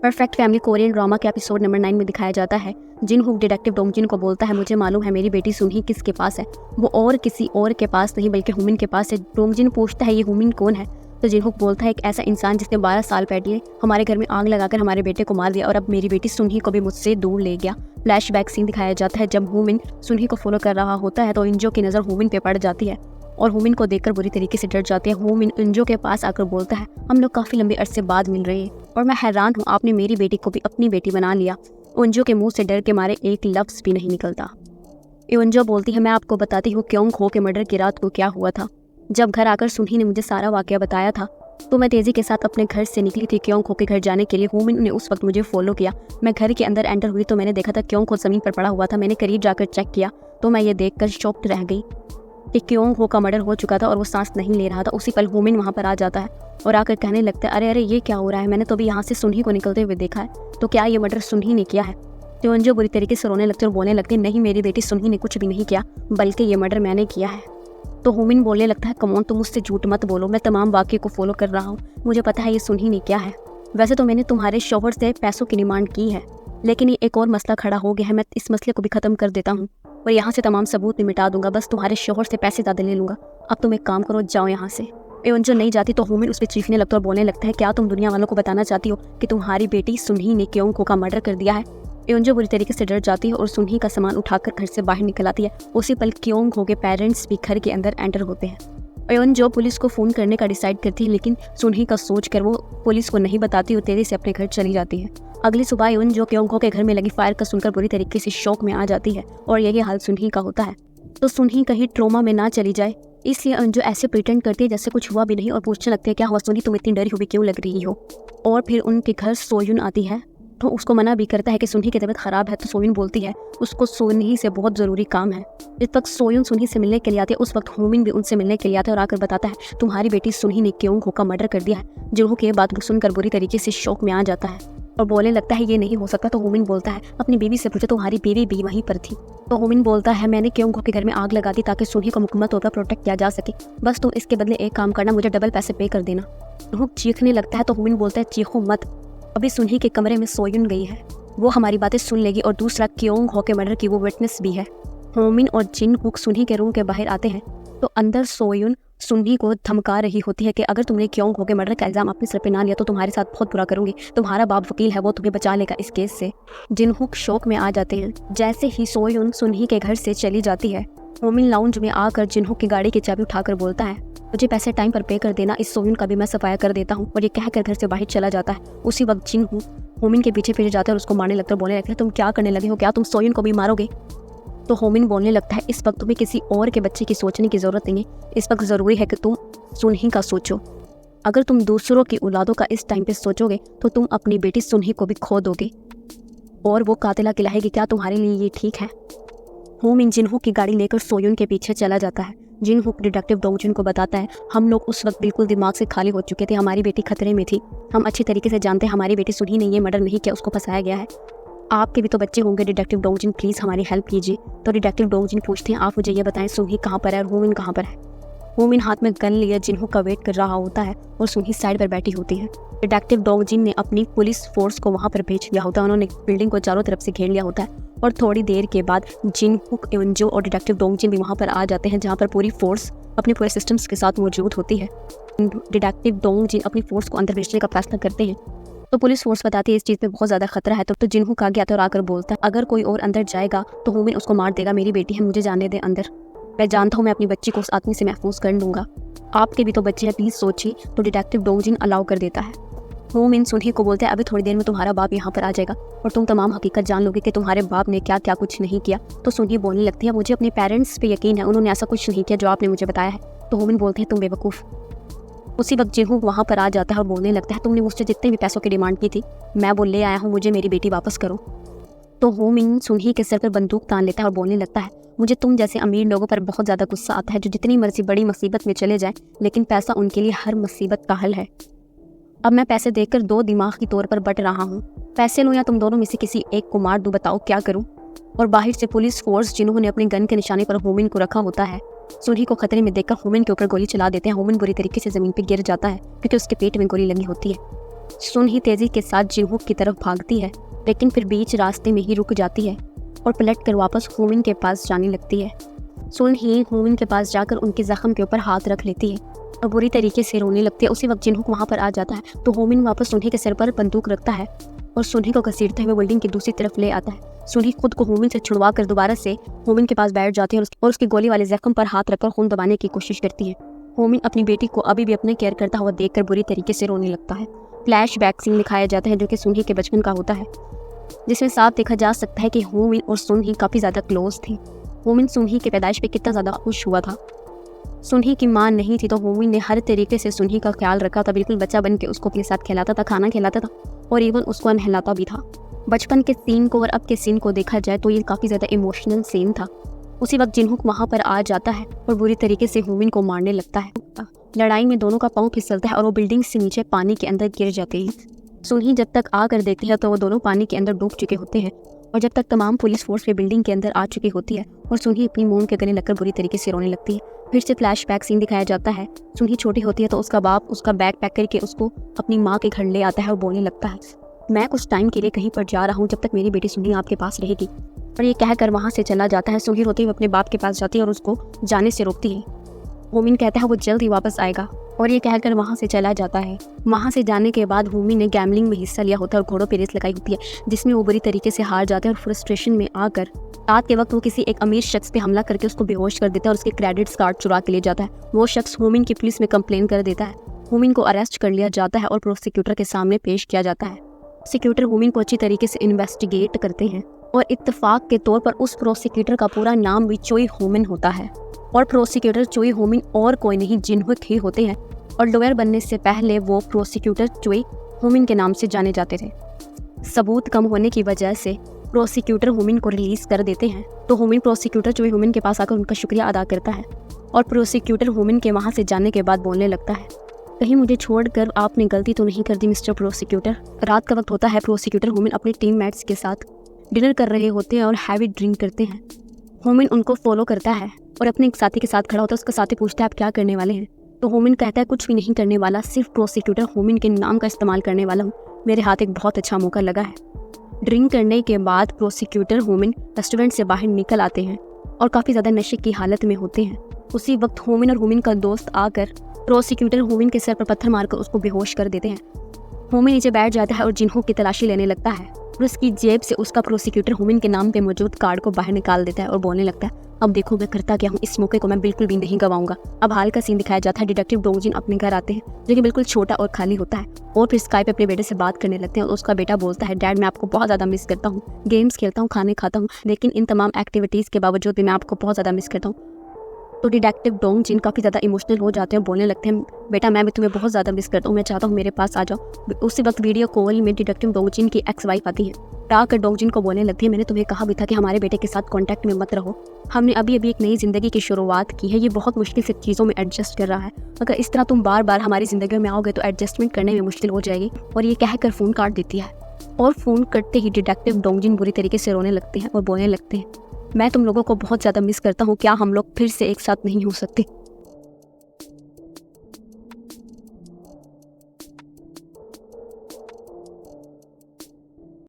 Perfect family Korean drama के episode number 9 में दिखाया जाता है जिन हुक डिटेक्टिव डोंगजिन को बोलता है, मुझे मालूम है मेरी बेटी सुनही किसके पास है, वो और किसी और के पास नहीं बल्कि हुमिन के पास है। डोंगजिन पूछता है ये हुमिन कौन है, तो जिनहुक बोलता है एक ऐसा इंसान जिसने 12 साल पहले हमारे घर में आग लगाकर हमारे बेटे को मार दिया और अब मेरी बेटी सुनही को भी मुझसे दूर ले गया। फ्लैशबैक सीन दिखाया जाता है जब हुमिन सुनही को फॉलो कर रहा होता है तो इंजो की नज़र हुमिन पे पड़ जाती है और हुमिन को देखकर बुरी तरीके से डर जाते हैं। हुमिन इंजो के पास आकर बोलता है हम लोग काफ़ी लंबे अरसे बाद मिल रहे हैं और मैं हैरान हूँ आपने मेरी बेटी को भी अपनी बेटी बना लिया। इंजो के मुंह से डर के मारे एक लफ्ज़ भी नहीं निकलता। इंजो बोलती है मैं आपको बताती हूँ क्योंग हो के मर्डर की रात को क्या हुआ था। जब घर आकर सुनही ने मुझे सारा वाकया बताया था तो मैं तेज़ी के साथ अपने घर से निकली थी क्योंग हो के घर जाने के लिए। हुमिन ने उस वक्त मुझे फॉलो किया। मैं घर के अंदर एंटर हुई तो मैंने देखा था क्योंग हो ज़मीन पर पड़ा हुआ था। मैंने करीब जाकर चेक किया तो मैं ये देखकर शॉक्ड रह गई कि क्योंग हो का मर्डर हो चुका था और वो सांस नहीं ले रहा था। उसी पल हुमिन वहाँ पर आ जाता है और आकर कहने लगता है अरे अरे ये क्या हो रहा है, मैंने तो अभी यहाँ से सुनही को निकलते हुए देखा है, तो क्या ये मर्डर सुनही ने किया है। तो इंजो बुरी तरीके से रोने लगते और बोलने लगते नहीं मेरी बेटी सुनही ने कुछ भी नहीं किया बल्कि ये मर्डर मैंने किया है। तो हुमिन बोलने लगता है कमॉन तुम मुझसे झूठ मत बोलो, मैं तमाम वाक़े को फॉलो कर रहा हूँ, मुझे पता है ये सुनही ने क्या है। वैसे तो मैंने तुम्हारे शौहर से पैसों की डिमांड की है लेकिन ये एक और मसला खड़ा हो गया है, मैं इस मसले को भी ख़त्म कर देता हूँ और यहाँ से तमाम सबूत भी मिटा दूंगा, बस तुम्हारे शौहर से पैसे ज़्यादा ले लूँगा। अब तुम एक काम करो जाओ यहाँ से। इंजो नहीं जाती तो हुमिन उस पर चीखने लगता और बोलने लगता है क्या तुम दुनिया वालों को बताना चाहती हो कि तुम्हारी बेटी सुनही ने क्योंग हो का मर्डर कर दिया है। इंजो बुरी तरीके से डर जाती है और सुनही का सामान उठाकर घर से बाहर निकल आती है। उसी पल क्योंग हो के पेरेंट्स भी घर के अंदर एंटर होते हैं। इंजो पुलिस को फ़ोन करने का डिसाइड करती है लेकिन सुनही का सोच कर वो पुलिस को नहीं बताती और तेज़ी से अपने घर चली जाती है। अगली सुबह इंजो क्योंग हो के घर में लगी फायर का सुनकर बुरी तरीके से शौक में आ जाती है और यही हाल सुनही का होता है। तो सुनही कहीं ट्रोमा में ना चली जाए इसलिए इंजो ऐसे प्रिटेंड करती है जैसे कुछ हुआ भी नहीं और पूछने लगती है क्या हुआ सुनही, तुम इतनी डरी हुई क्यों लग रही हो। और फिर उनके घर सोयुन आती है तो उसको मना भी करता है कि सुनही की तबीयत ख़राब है। तो सोयुन बोलती है उसको सुनही से बहुत ज़रूरी काम है। जिस वक्त सोयुन सुनही से मिलने के लिए आती है उस वक्त हुमिन भी उनसे मिलने के लिए आता है और आकर बताता है तुम्हारी बेटी सुनही ने क्योंग हो का मर्डर कर दिया है। जिन्हों की बात सुनकर बुरी तरीके से शौक में आ जाता है और बोलने लगता है ये नहीं हो सकता। तो हुमिन बोलता है अपनी बीवी से पूछो, तुम्हारी बीवी भी वहीं पर थी। तो हुमिन बोलता है मैंने क्योंग हो के घर में आग लगा दी ताकि सुनही को मुकम्मल तौर पर प्रोटेक्ट किया जा सके, बस तुम इसके बदले एक काम करना, मुझे डबल पैसे पे कर देना। हुक चीखने लगता है तो हुमिन बोलता है चीखो मत, अभी सुनही के कमरे में सोयुन गई है, वो हमारी बातें सुन लेगी और दूसरा क्योंग हो के मर्डर की वो विटनेस भी है। हुमिन और जिन हुक सुनही के रूम के बाहर आते हैं तो अंदर सोयुन सुनही को धमका रही होती है कि अगर तुमने क्योंग हो के मर्डर का इल्ज़ाम अपने सर पे ना लिया तो तुम्हारे साथ बहुत बुरा करूंगी, तुम्हारा बाप वकील है वो तुम्हें बचा लेगा इस केस से। जिनहुक शौक में आ जाते हैं। जैसे ही सोयुन सुनही के घर से चली जाती है हुमिन लाउंज में आकर जिनहुक की गाड़ी की चाबी उठाकर बोलता है मुझे पैसे टाइम पर पे कर देना, इस सोयुन का भी मैं सफाया कर देता हूँ, और ये कहकर घर से बाहर चला जाता है। उसी वक्त जिनहुक हुमिन के पीछे जाता है और उसको मारने लगता है, बोलने लगता है तुम क्या करने लगे हो, क्या तुम सोयुन को भी मारोगे। तो हुमिन बोलने लगता है इस वक्त तुम्हें किसी और के बच्चे की सोचने की ज़रूरत नहीं है, इस वक्त ज़रूरी है कि तुम सुनही का सोचो। अगर तुम दूसरों की औलादों का इस टाइम पे सोचोगे तो तुम अपनी बेटी सुनही को भी खो दोगे और वो कातिला कहलाएगी, क्या तुम्हारे लिए ये ठीक है। हुमिन जिनहुक की गाड़ी लेकर सोयुन के पीछे चला जाता है। जिनहुक डिटेक्टिव डोंगजुन को बताता है हम लोग उस वक्त बिल्कुल दिमाग से खाली हो चुके थे, हमारी बेटी खतरे में थी, हम अच्छी तरीके से जानते हैं हमारी बेटी सुनही ने ये मर्डर नहीं किया, उसको फंसाया गया है। आपके भी तो बच्चे होंगे डिटेक्टिव डोंगजिन, प्लीज़ हमारी हेल्प कीजिए। तो डिटेक्टिव डोंगजिन पूछते हैं आप मुझे ये बताएं सुनही कहाँ पर है और हुमिन कहाँ पर है। हुमिन हाथ में गन लिए जिनहुक का वेट कर रहा होता है और सुनही साइड पर बैठी होती है। डिटेक्टिव डोंगजिन ने अपनी पुलिस फोर्स को वहाँ पर भेज दिया होता है, उन्होंने बिल्डिंग को चारों तरफ से घेर लिया होता है और थोड़ी देर के बाद जिनहुक इंजो और डिटेक्टिव डोंगजिन भी वहाँ पर आ जाते हैं जहाँ पर पूरी फोर्स अपने पूरे सिस्टम्स के साथ मौजूद होती है। डिटेक्टिव डोंगजिन अपनी फोर्स को अंदर भेजने का फैसला करते हैं तो पुलिस फोर्स बताती है इस चीज़ पे बहुत ज़्यादा खतरा है। तो जिनहुक आगे आता है और आकर बोलता है अगर कोई और अंदर जाएगा तो हुमिन उसको मार देगा, मेरी बेटी है, मुझे जाने दे अंदर, मैं जानता हूँ मैं अपनी बच्ची को उस आदमी से महफूज कर लूँगा, आपके भी तो बच्चे हैं, प्लीज़ सोचिए। तो डिटेक्टिव डोंगजिन अलाउ कर देता है। हुमिन सुनही को बोलता है अभी थोड़ी देर में तुम्हारा बाप यहाँ पर आ जाएगा और तुम तमाम हकीकत जान लोगे कि तुम्हारे बाप ने क्या क्या कुछ नहीं किया। तो सुनही बोलने लगती है मुझे अपने पेरेंट्स पे यकीन है, उन्होंने ऐसा कुछ नहीं किया जो आपने मुझे बताया है। तो हुमिन बोलते हैं तुम बेवकूफ़। उसी वक्त जिनहुक वहाँ पर आ जाता है और बोलने लगता है तुमने मुझसे जितने भी पैसों की डिमांड की थी मैं वो ले आया हूँ, मुझे मेरी बेटी वापस करो। तो हुमिन सुनही के सर पर बंदूक तान लेता है और बोलने लगता है मुझे तुम जैसे अमीर लोगों पर बहुत ज़्यादा गुस्सा आता है जो जितनी मर्जी बड़ी मुसीबत में चले जाएं लेकिन पैसा उनके लिए हर मुसीबत का हल है। अब मैं पैसे देकर दो दिमाग के तौर पर बट रहा हूँ, पैसे लूँ या तुम दोनों में से किसी एक को मार दूँ, बताओ क्या करूँ। और बाहर से पुलिस फोर्स जिन्होंने अपने गन के निशाने पर हुमिन को रखा होता है सुनही को खतरे में देखकर हुमिन के ऊपर गोली चला देते हैं। हुमिन बुरी तरीके से ज़मीन पर गिर जाता है क्योंकि उसके पेट में गोली लगी होती है। सुन ही तेज़ी के साथ जिनहोक की तरफ भागती है, लेकिन फिर बीच रास्ते में ही रुक जाती है और पलट कर वापस होमिन के पास जाने लगती है। सुन ही होमिन के पास जाकर उनके ज़ख्म के ऊपर हाथ रख लेती है और बुरी तरीके से रोने लगती है। उसी वक्त जिनहोक वहाँ पर आ जाता है तो होमिन वापस सुनही के सिर पर बंदूक रखता है और सुनही को घसीटते हुए बिल्डिंग की दूसरी तरफ ले आता है। सुनही खुद को होमिन से छुड़वा कर दोबारा से होमिन के पास बैठ जाती है और उसकी गोली वाले जख्म पर हाथ रखकर खून दबाने की कोशिश करती है। होमिन अपनी बेटी को अभी भी अपने केयर करता हुआ देखकर बुरी तरीके से रोने लगता है। फ्लैशबैक सीन दिखाया जाता है जो कि सुनही के बचपन का होता है, जिसमें साफ देखा जा सकता है कि होमिन और सुनही काफ़ी ज़्यादा क्लोज थे। होमिन सुनही के पैदाइश पे कितना ज़्यादा खुश हुआ था। सुनही की माँ नहीं थी तो होमिन ने हर तरीके से सुनही का ख्याल रखा था, बिल्कुल बच्चा बन के उसको अपने साथ खिलाता था, खाना खिलाता था और इवन उसको नहलाता भी था। बचपन के सीन को और अब के सीन को देखा जाए तो ये काफ़ी ज़्यादा इमोशनल सीन था। उसी वक्त जिनहुक वहाँ पर आ जाता है और बुरी तरीके से होमिन को मारने लगता है। लड़ाई में दोनों का पाँव फिसलता है और वो बिल्डिंग से नीचे पानी के अंदर गिर जाते हैं। सुनही जब तक आकर देखती है तो वो दोनों पानी के अंदर डूब चुके होते हैं और जब तक तमाम पुलिस फोर्स भी बिल्डिंग के अंदर आ चुकी होती है और सुनही अपनी मोम के गले लगकर बुरी तरीके से रोने लगती है। फिर से फ्लैशबैक सीन दिखाया जाता है। सुनही छोटी होती है तो उसका बाप उसका बैग पैक करके उसको अपनी माँ के घर ले आता है और बोलने लगता है, मैं कुछ टाइम के लिए कहीं पर जा रहा हूँ, जब तक मेरी बेटी सुनही आपके पास रहेगी। और ये कहकर वहाँ से चला जाता है। सुनही रोते हुए अपने बाप के पास जाती है और उसको जाने से रोकती है। होमिन कहता है वो जल्द ही वापस आएगा और ये कहकर वहाँ से चला जाता है। वहाँ से जाने के बाद होमिन ने गैमलिंग में हिस्सा लिया होता है और घोड़ों पर रेस लगाई होती है, जिसमें वो बुरी तरीके से हार जाते हैं और फ्रस्ट्रेशन में आकर रात के वक्त वो किसी एक अमीर शख्स पे हमला करके उसको बेहोश कर देता है और उसके क्रेडिट्स कार्ड चुरा के ले जाता है। वो शख्स होमिन की पुलिस में कंप्लेन कर देता है। होमिन को अरेस्ट कर लिया जाता है और प्रोसिक्यूटर के सामने पेश किया जाता है। प्रोसिक्यूटर होमिन को अच्छी तरीके से इन्वेस्टिगेट करते हैं और इत्तेफाक के तौर पर उस प्रोसिक्यूटर का पूरा नाम भी चोई होमिन होता है और प्रोसिक्यूटर चोई होमिन और कोई नहीं जिनहुक ही होते हैं और लॉयर बनने से पहले वो प्रोसिक्यूटर चोई होमिन के नाम से जाने जाते थे। सबूत कम होने की वजह से प्रोसिक्यूटर होमिन को रिलीज़ कर देते हैं तो होमिन प्रोसिक्यूटर चोई होमिन के पास आकर उनका शुक्रिया अदा करता है और प्रोसिक्यूटर होमिन के वहाँ से जाने के बाद बोलने लगता है, कहीं मुझे छोड़कर आपने गलती तो नहीं कर दी मिस्टर प्रोसिक्यूटर। रात का वक्त होता है। प्रोसिक्यूटर होमिन अपने टीममेट्स के साथ डिनर कर रहे होते हैं और हैवी ड्रिंक करते हैं। होमिन उनको फॉलो करता है और अपने एक साथी के साथ खड़ा होता है। उसका साथी पूछता है आप क्या करने वाले हैं, तो होमिन कहता है कुछ भी नहीं करने वाला, सिर्फ प्रोसिक्यूटर होमिन के नाम का इस्तेमाल करने वाला हूँ, मेरे हाथ एक बहुत अच्छा मौका लगा है। ड्रिंक करने के बाद प्रोसिक्यूटर होमिन रेस्टोरेंट से बाहर निकल आते हैं और काफ़ी ज़्यादा नशे की हालत में होते हैं। उसी वक्त होमिन और होमिन का दोस्त आकर प्रोसिक्यूटर होमिन के सर पर पत्थर मारकर उसको बेहोश कर देते हैं। होमिन नीचे बैठ जाता है और जिनहुक की तलाशी लेने लगता है और उसकी जेब से उसका प्रोसिक्यूटर होमिन के नाम पे मौजूद कार्ड को बाहर निकाल देता है और बोलने लगता है, अब देखो मैं करता क्या हूँ, इस मौके को मैं बिल्कुल भी नहीं गवाऊंगा। अब हाल का सीन दिखाया जाता है। डिटेक्टिव डोंगजिन अपने घर आते हैं जो कि बिल्कुल छोटा और खाली होता है और फिर स्काइप पे अपने बेटे से बात करने लगते हैं और उसका बेटा बोलता है, डैड मैं आपको बहुत ज़्यादा मिस करता हूँ, गेम्स खेलता हूँ, खाने खाता हूँ, लेकिन इन तमाम एक्टिविटीज़ के बावजूद भी मैं आपको बहुत ज़्यादा मिस करता हूँ। तो डिटेक्टिव डोंगजिन काफ़ी ज़्यादा इमोशनल हो जाते हैं, बोलने लगते हैं, बेटा मैं भी तुम्हें बहुत ज़्यादा मिस करता हूँ, मैं चाहता हूँ मेरे पास आ जाओ। उसी वक्त वीडियो कॉल में डिटेक्टिव डोंगजिन की एक्स वाइफ आती है। आकर डोंगजिन को बोलने लगती है, मैंने तुम्हें कहा भी था कि हमारे बेटे के साथ कांटेक्ट में मत रहो, हमने अभी अभी एक नई ज़िंदगी की शुरुआत की है, ये बहुत मुश्किल से चीज़ों में एडजस्ट कर रहा है, अगर इस तरह तुम बार बार हमारी ज़िंदगी में आओगे तो एडजस्टमेंट करने में मुश्किल हो जाएगी। और ये कहकर फ़ोन काट देती है और फ़ोन कटते ही डिटेक्टिव डोंगजिन बुरी तरीके से रोने लगते हैं और बोलने लगते हैं, मैं तुम लोगों को बहुत ज़्यादा मिस करता हूँ, क्या हम लोग फिर से एक साथ नहीं हो सकते।